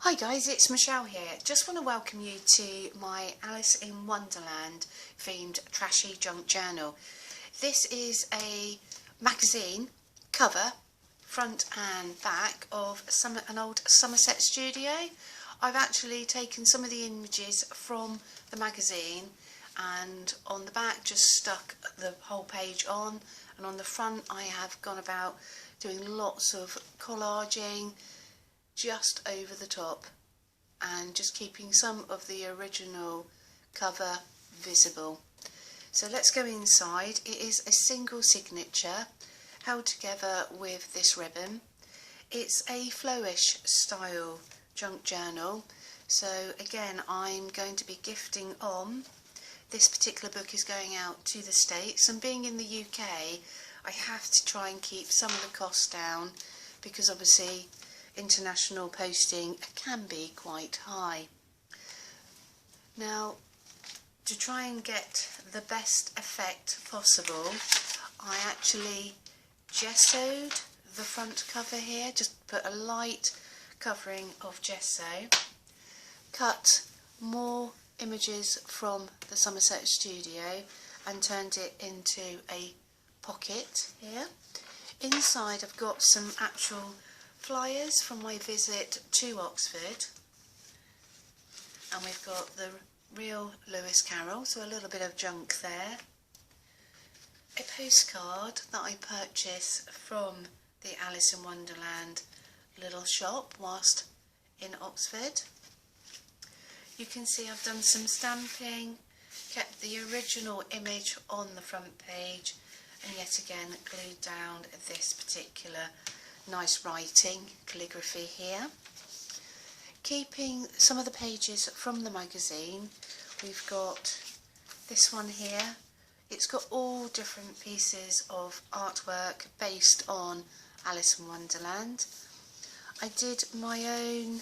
Hi guys, it's Michelle here. Just want to welcome you to my Alice in Wonderland themed trashy junk journal. This is a magazine cover, front and back, of an old Somerset Studio. I've actually taken some of the images from the magazine and on the back just stuck the whole page on, and on the front I have gone about doing lots of collaging just over the top and just keeping some of the original cover visible. So let's go inside. It is a single signature held together with this ribbon. It's a flowish style junk journal, so again I'm going to be gifting on. This particular book is going out to the States, and being in the UK I have to try and keep some of the costs down because obviously international posting can be quite high. Now, to try and get the best effect possible, I actually gessoed the front cover here, just put a light covering of gesso, cut more images from the Somerset Studio and turned it into a pocket here. Inside I've got some actual flyers from my visit to Oxford, and we've got the real Lewis Carroll, so a little bit of junk there. A postcard that I purchased from the Alice in Wonderland little shop whilst in Oxford. You can see I've done some stamping, kept the original image on the front page, and yet again glued down this particular nice writing, calligraphy here. Keeping some of the pages from the magazine, we've got this one here. It's got all different pieces of artwork based on Alice in Wonderland. I did my own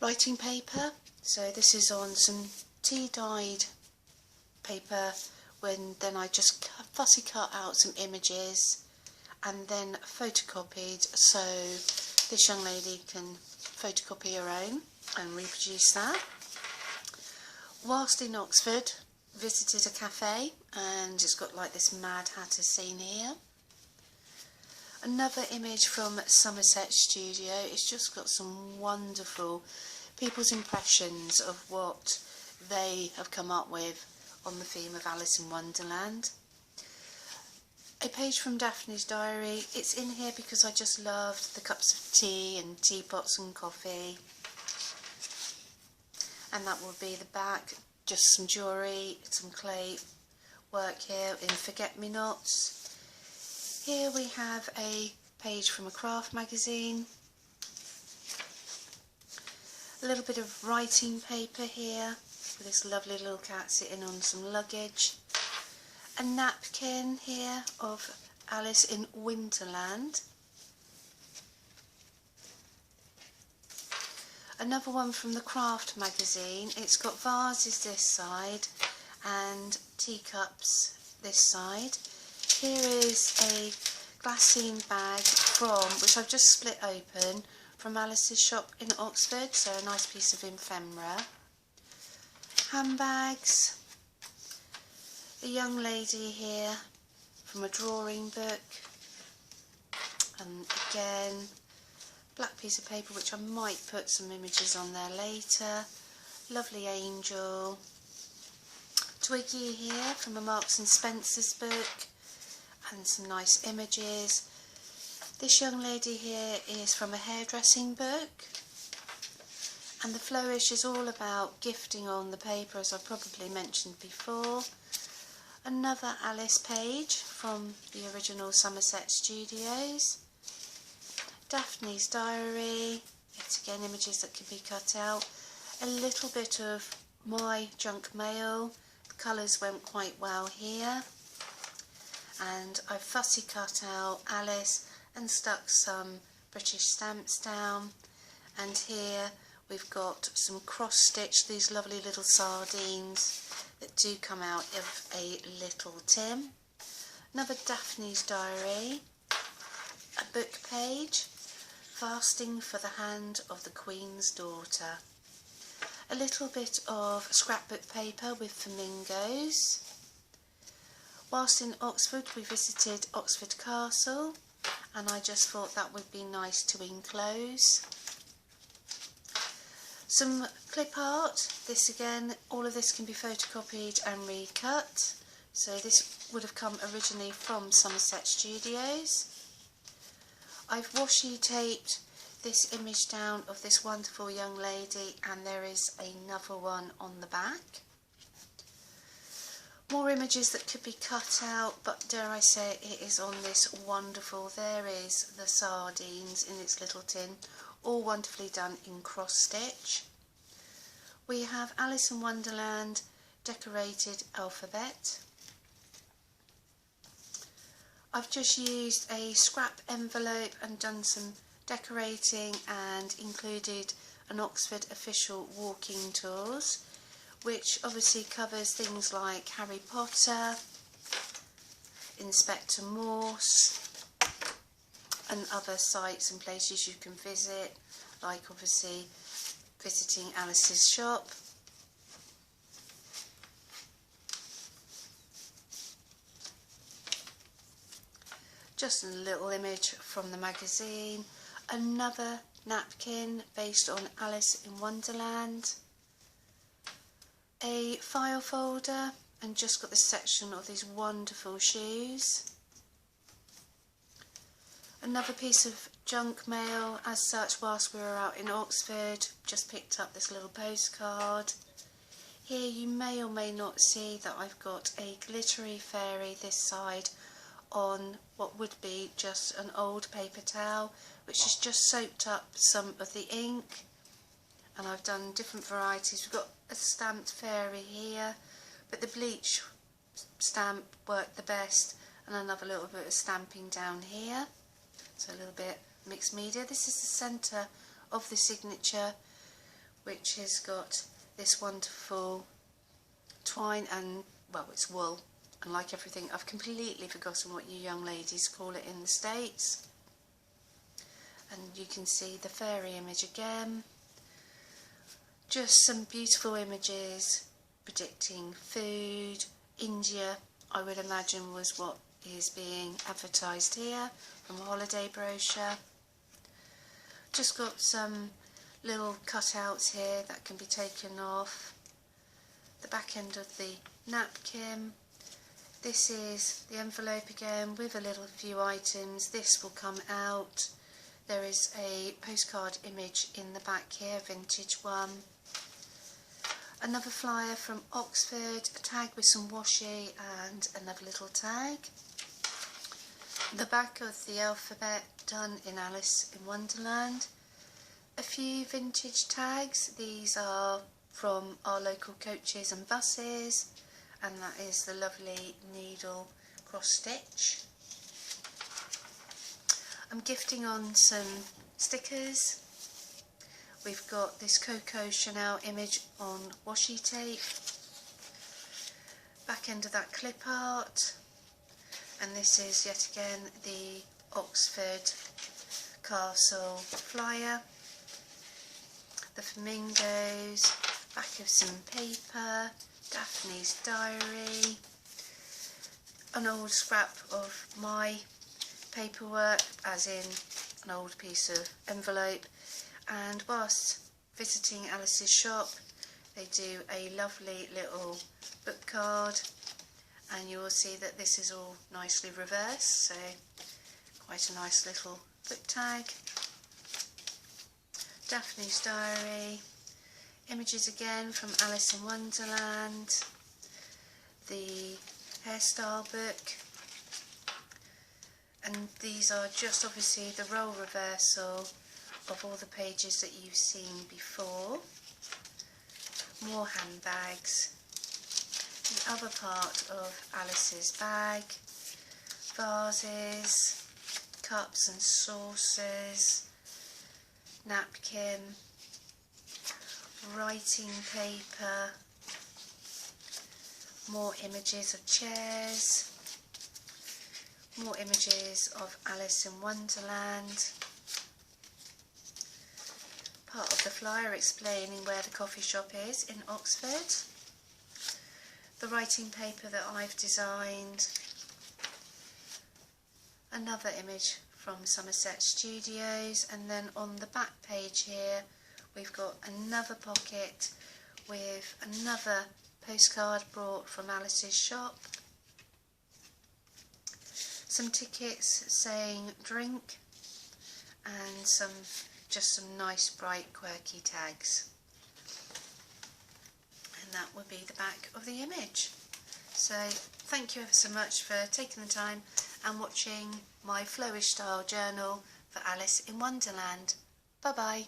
writing paper, so this is on some tea-dyed paper, then I just fussy cut out some images and then photocopied, so this young lady can photocopy her own and reproduce that. Whilst in Oxford, visited a cafe, and it's got like this Mad Hatter scene here. Another image from Somerset Studio. It's just got some wonderful people's impressions of what they have come up with on the theme of Alice in Wonderland. A page from Daphne's diary. It's in here because I just loved the cups of tea and teapots and coffee. And that will be the back. Just some jewellery, some clay work here in forget-me-nots. Here we have a page from a craft magazine. A little bit of writing paper here with this lovely little cat sitting on some luggage. A napkin here of Alice in Winterland. Another one from the Craft magazine. It's got vases this side and teacups this side. Here is a glassine bag which I've just split open, from Alice's shop in Oxford, so a nice piece of ephemera. Handbags. A young lady here from a drawing book, and again black piece of paper which I might put some images on there later. Lovely angel. Twiggy here from a Marks and Spencer's book, and some nice images. This young lady here is from a hairdressing book, and the flourish is all about gifting on the paper, as I probably mentioned before. Another Alice page from the original Somerset Studios. Daphne's diary. It's again images that can be cut out. A little bit of my junk mail. The colours went quite well here. And I fussy cut out Alice and stuck some British stamps down. And here we've got some cross-stitch, these lovely little sardines that do come out of a little tin. Another Daphne's diary, a book page Fasting for the Hand of the Queen's Daughter. A little bit of scrapbook paper with flamingos. Whilst in Oxford we visited Oxford Castle, and I just thought that would be nice to enclose. Some clip art. This again, all of this can be photocopied and recut. So this would have come originally from Somerset Studios. I've washi taped this image down of this wonderful young lady, and there is another one on the back. More images that could be cut out, but dare I say it is on this wonderful, there is the sardines in its little tin, all wonderfully done in cross stitch. We have Alice in Wonderland decorated alphabet. I've just used a scrap envelope and done some decorating and included an Oxford official walking tours, which obviously covers things like Harry Potter, Inspector Morse, and other sites and places you can visit, like obviously visiting Alice's shop. Just a little image from the magazine. Another napkin based on Alice in Wonderland. A file folder, and just got this section of these wonderful shoes. Another piece of junk mail as such whilst we were out in Oxford. Just picked up this little postcard. Here you may or may not see that I've got a glittery fairy this side on what would be just an old paper towel, which has just soaked up some of the ink, and I've done different varieties. We've got a stamped fairy here, but the bleach stamp worked the best, and another little bit of stamping down here, so a little bit mixed media. This is the centre of the signature, which has got this wonderful twine and, well, it's wool. And like everything, I've completely forgotten what you young ladies call it in the States. And you can see the fairy image again. Just some beautiful images predicting food. India, I would imagine, was what is being advertised here from a holiday brochure. Just got some little cutouts here that can be taken off. The back end of the napkin. This is the envelope again with a little few items. This will come out. There is a postcard image in the back here, vintage one. Another flyer from Oxford, a tag with some washi and another little tag. The back of the alphabet done in Alice in Wonderland. A few vintage tags. These are from our local coaches and buses. And that is the lovely needle cross stitch. I'm gifting on some stickers. We've got this Coco Chanel image on washi tape. Back end of that clip art. And this is yet again the Oxford Castle flyer. The flamingos, back of some paper. Daphne's diary, an old scrap of my paperwork, as in an old piece of envelope, and whilst visiting Alice's shop they do a lovely little book card, and you will see that this is all nicely reversed, so quite a nice little book tag. Daphne's diary. Images again from Alice in Wonderland, the hairstyle book, and these are just obviously the role reversal of all the pages that you've seen before. More handbags, the other part of Alice's bag, vases, cups and saucers, napkin, writing paper, more images of chairs, more images of Alice in Wonderland, the flyer explaining where the coffee shop is in Oxford, the writing paper that I've designed, another image from Somerset Studios, and then on the back page here we've got another pocket with another postcard brought from Alice's shop, some tickets saying drink, and just some nice bright quirky tags. And that would be the back of the image. So thank you ever so much for taking the time and watching my flowish style journal for Alice in Wonderland. Bye bye.